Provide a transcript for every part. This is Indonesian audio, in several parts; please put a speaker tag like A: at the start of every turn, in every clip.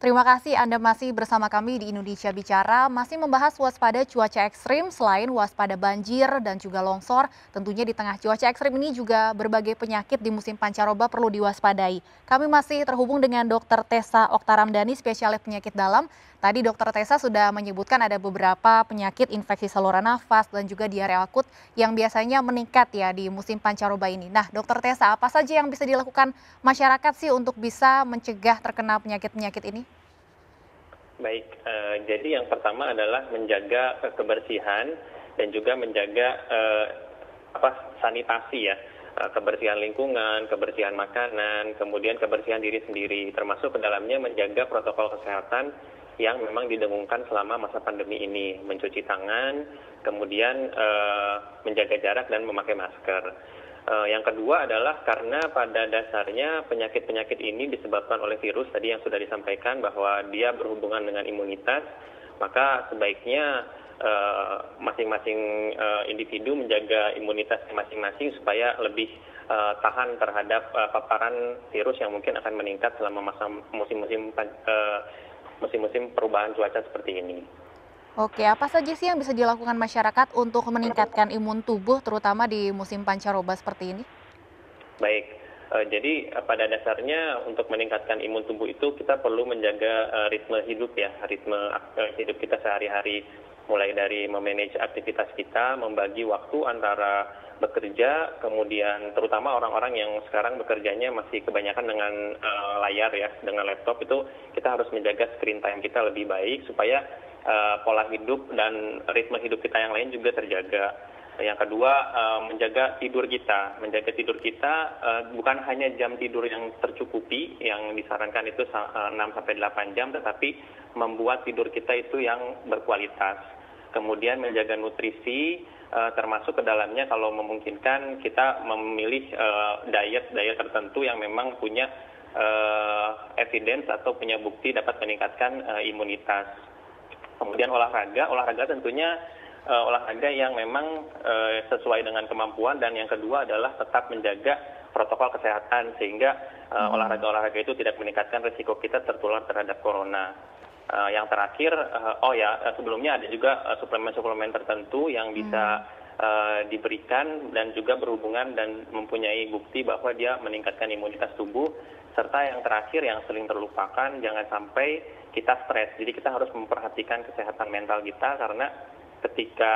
A: Terima kasih Anda masih bersama kami di Indonesia Bicara, masih membahas waspada cuaca ekstrim selain waspada banjir dan juga longsor. Tentunya di tengah cuaca ekstrim ini juga berbagai penyakit di musim pancaroba perlu diwaspadai. Kami masih terhubung dengan Dr. Tessa Oktaramdani, spesialis penyakit dalam. Tadi Dr. Tessa sudah menyebutkan ada beberapa penyakit infeksi saluran nafas dan juga diare akut yang biasanya meningkat ya di musim pancaroba ini. Nah, Dr. Tessa, apa saja yang bisa dilakukan masyarakat sih untuk bisa mencegah terkena penyakit-penyakit ini?
B: Baik, jadi yang pertama adalah menjaga kebersihan dan juga menjaga sanitasi ya, kebersihan lingkungan, kebersihan makanan, kemudian kebersihan diri sendiri, termasuk ke dalamnya menjaga protokol kesehatan yang memang didengungkan selama masa pandemi ini, mencuci tangan, kemudian menjaga jarak dan memakai masker. Yang kedua adalah karena pada dasarnya penyakit-penyakit ini disebabkan oleh virus tadi yang sudah disampaikan bahwa dia berhubungan dengan imunitas, maka sebaiknya masing-masing individu menjaga imunitasnya masing-masing supaya lebih tahan terhadap paparan virus yang mungkin akan meningkat selama masa musim-musim perubahan cuaca seperti ini.
A: Oke, apa saja sih yang bisa dilakukan masyarakat untuk meningkatkan imun tubuh terutama di musim pancaroba seperti ini?
B: Baik, jadi pada dasarnya untuk meningkatkan imun tubuh itu kita perlu menjaga ritme hidup ya, ritme hidup kita sehari-hari, mulai dari memanage aktivitas kita, membagi waktu antara bekerja, kemudian terutama orang-orang yang sekarang bekerjanya masih kebanyakan dengan layar ya, dengan laptop itu kita harus menjaga screen time kita lebih baik supaya pola hidup dan ritme hidup kita yang lain juga terjaga. Yang kedua, menjaga tidur kita. Menjaga tidur kita bukan hanya jam tidur yang tercukupi, yang disarankan itu 6-8 jam, tetapi membuat tidur kita itu yang berkualitas. Kemudian menjaga nutrisi, termasuk ke dalamnya kalau memungkinkan kita memilih diet tertentu yang memang punya evidence atau punya bukti dapat meningkatkan imunitas. Kemudian olahraga tentunya olahraga yang memang sesuai dengan kemampuan, dan yang kedua adalah tetap menjaga protokol kesehatan sehingga olahraga itu tidak meningkatkan risiko kita tertular terhadap corona. Yang terakhir, sebelumnya ada juga suplemen-suplemen tertentu yang bisa diberikan dan juga berhubungan dan mempunyai bukti bahwa dia meningkatkan imunitas tubuh. Serta yang terakhir yang sering terlupakan, jangan sampai kita stres. Jadi kita harus memperhatikan kesehatan mental kita, karena ketika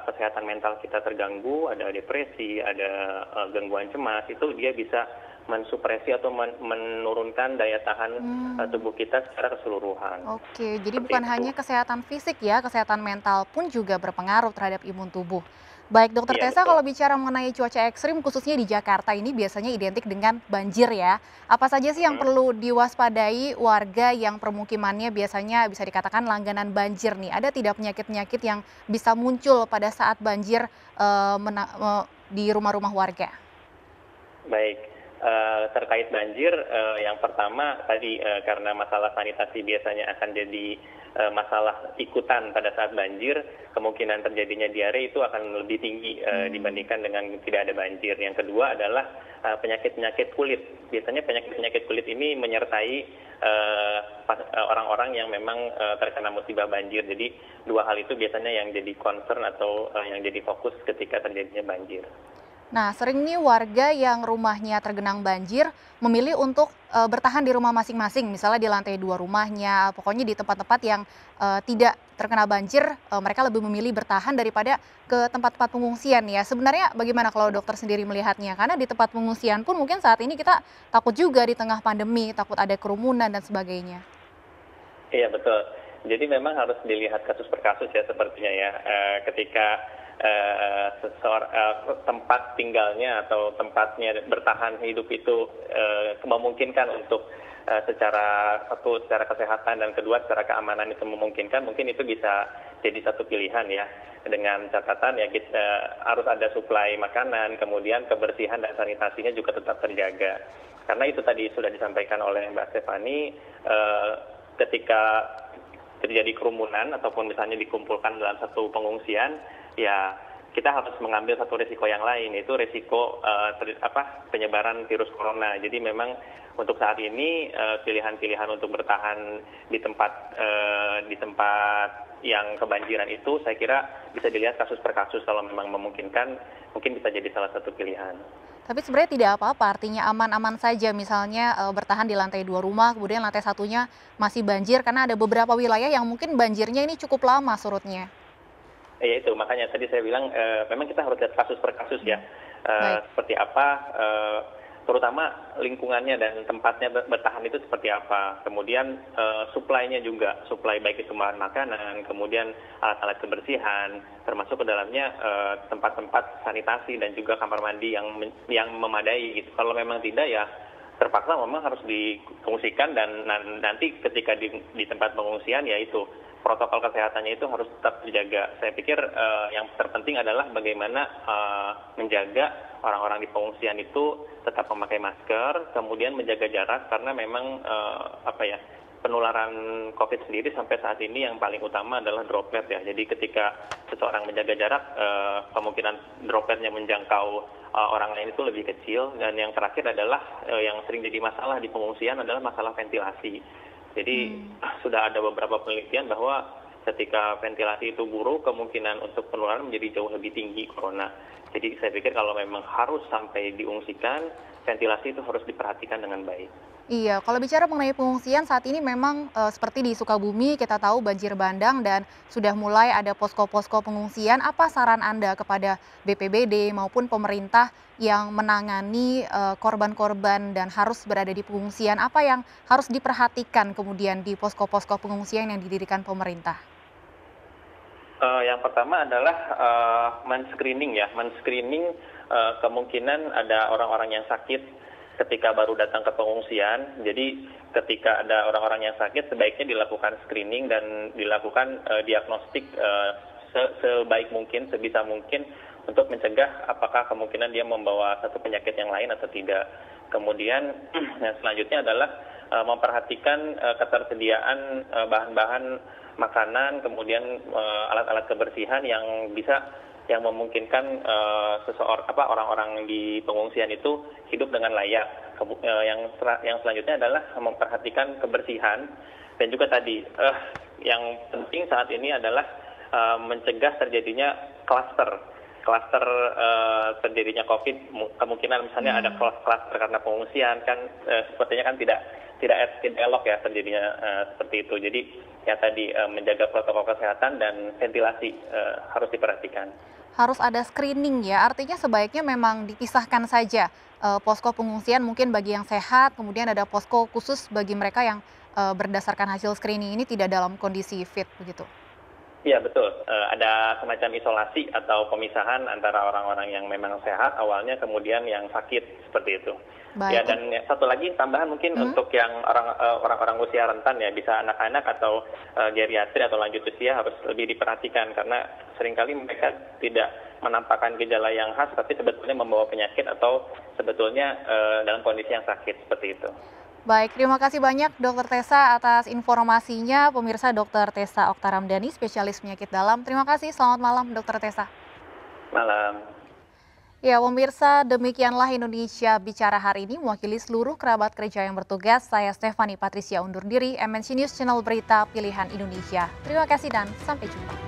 B: kesehatan mental kita terganggu, ada depresi, ada gangguan cemas, itu dia bisa mensupresi atau menurunkan daya tahan tubuh kita secara keseluruhan.
A: Oke, jadi bukan hanya kesehatan fisik ya, kesehatan mental pun juga berpengaruh terhadap imun tubuh. Baik, Dokter
B: Iya,
A: Tessa,
B: betul.
A: kalau bicara mengenai cuaca ekstrim, khususnya di Jakarta ini biasanya identik dengan banjir ya. Apa saja sih yang perlu diwaspadai warga yang permukimannya biasanya bisa dikatakan langganan banjir nih? Ada tidak penyakit-penyakit yang bisa muncul pada saat banjir di rumah-rumah warga?
B: Baik, terkait banjir, yang pertama tadi karena masalah sanitasi biasanya akan jadi masalah ikutan pada saat banjir, kemungkinan terjadinya diare itu akan lebih tinggi dibandingkan dengan tidak ada banjir. Yang kedua adalah penyakit-penyakit kulit. Biasanya penyakit-penyakit kulit ini menyertai orang-orang yang memang terkena musibah banjir. Jadi dua hal itu biasanya yang jadi concern atau yang jadi fokus ketika terjadinya banjir.
A: Nah, sering nih warga yang rumahnya tergenang banjir memilih untuk bertahan di rumah masing-masing, misalnya di lantai 2 rumahnya, pokoknya di tempat-tempat yang tidak terkena banjir, mereka lebih memilih bertahan daripada ke tempat-tempat pengungsian ya. Sebenarnya bagaimana kalau dokter sendiri melihatnya? Karena di tempat pengungsian pun mungkin saat ini kita takut juga di tengah pandemi, takut ada kerumunan dan sebagainya.
B: Iya, betul. Jadi memang harus dilihat kasus per kasus ya sepertinya ya. Ketika tempat tinggalnya atau tempatnya bertahan hidup itu memungkinkan untuk secara kesehatan, dan kedua secara keamanan itu memungkinkan, mungkin itu bisa jadi satu pilihan ya, dengan catatan ya kita harus ada suplai makanan, kemudian kebersihan dan sanitasinya juga tetap terjaga. Karena itu tadi sudah disampaikan oleh Mbak Stefani, ketika terjadi kerumunan ataupun misalnya dikumpulkan dalam satu pengungsian, ya kita harus mengambil satu risiko yang lain, yaitu risiko penyebaran virus corona. Jadi memang untuk saat ini pilihan-pilihan untuk bertahan di tempat yang kebanjiran itu saya kira bisa dilihat kasus per kasus. Kalau memang memungkinkan, mungkin bisa jadi salah satu pilihan.
A: Tapi sebenarnya tidak apa-apa, artinya aman-aman saja, misalnya bertahan di lantai 2 rumah, kemudian lantai satunya masih banjir karena ada beberapa wilayah yang mungkin banjirnya ini cukup lama surutnya.
B: Ya itu, makanya tadi saya bilang memang kita harus lihat kasus per kasus ya. Seperti apa, terutama lingkungannya dan tempatnya bertahan itu seperti apa. Kemudian supply-nya juga, supply baik itu bahan makanan, kemudian alat-alat kebersihan, termasuk ke dalamnya tempat-tempat sanitasi dan juga kamar mandi yang memadai gitu. Kalau memang tidak ya terpaksa memang harus difungsikan dan nanti ketika di tempat pengungsian ya itu protokol kesehatannya itu harus tetap dijaga. Saya pikir yang terpenting adalah bagaimana menjaga orang-orang di pengungsian itu tetap memakai masker, kemudian menjaga jarak karena memang penularan COVID sendiri sampai saat ini yang paling utama adalah droplet ya. Jadi ketika seseorang menjaga jarak, kemungkinan dropletnya menjangkau orang lain itu lebih kecil. Dan yang terakhir adalah yang sering jadi masalah di pengungsian adalah masalah ventilasi. Jadi sudah ada beberapa penelitian bahwa ketika ventilasi itu buruk, kemungkinan untuk penularan menjadi jauh lebih tinggi corona. Jadi saya pikir kalau memang harus sampai diungsikan, ventilasi itu harus diperhatikan dengan baik.
A: Iya, kalau bicara mengenai pengungsian saat ini memang seperti di Sukabumi kita tahu banjir bandang dan sudah mulai ada posko-posko pengungsian. Apa saran Anda kepada BPBD maupun pemerintah yang menangani korban-korban dan harus berada di pengungsian? Apa yang harus diperhatikan kemudian di posko-posko pengungsian yang didirikan pemerintah?
B: Yang pertama adalah men-screening kemungkinan ada orang-orang yang sakit ketika baru datang ke pengungsian. Jadi ketika ada orang-orang yang sakit sebaiknya dilakukan screening dan dilakukan diagnostik sebaik mungkin, sebisa mungkin untuk mencegah apakah kemungkinan dia membawa satu penyakit yang lain atau tidak. Kemudian yang selanjutnya adalah memperhatikan ketersediaan bahan-bahan makanan, kemudian alat-alat kebersihan yang memungkinkan orang-orang di pengungsian itu hidup dengan layak. Yang selanjutnya adalah memperhatikan kebersihan dan juga tadi yang penting saat ini adalah mencegah terjadinya klaster terjadinya COVID. Kemungkinan misalnya ada klaster karena pengungsian kan sepertinya kan tidak elok ya terjadinya seperti itu. Jadi ya tadi menjaga protokol kesehatan dan ventilasi harus diperhatikan.
A: Harus ada screening ya, artinya sebaiknya memang dipisahkan saja posko pengungsian mungkin bagi yang sehat, kemudian ada posko khusus bagi mereka yang berdasarkan hasil screening ini tidak dalam kondisi fit begitu.
B: Iya betul, ada semacam isolasi atau pemisahan antara orang-orang yang memang sehat awalnya kemudian yang sakit seperti itu. Baik. Ya dan satu lagi tambahan mungkin untuk yang orang-orang usia rentan ya, bisa anak-anak atau geriatri atau lanjut usia harus lebih diperhatikan karena seringkali mereka tidak menampakkan gejala yang khas tapi sebetulnya membawa penyakit atau sebetulnya dalam kondisi yang sakit seperti itu.
A: Baik, terima kasih banyak Dr. Tessa atas informasinya. Pemirsa, Dr. Tessa Oktaramdani, spesialis penyakit dalam. Terima kasih, selamat malam Dr. Tessa.
B: Malam.
A: Ya, pemirsa, demikianlah Indonesia Bicara hari ini. Mewakili seluruh kerabat kerja yang bertugas, saya Stephanie Patricia undur diri, MNC News Channel Berita Pilihan Indonesia. Terima kasih dan sampai jumpa.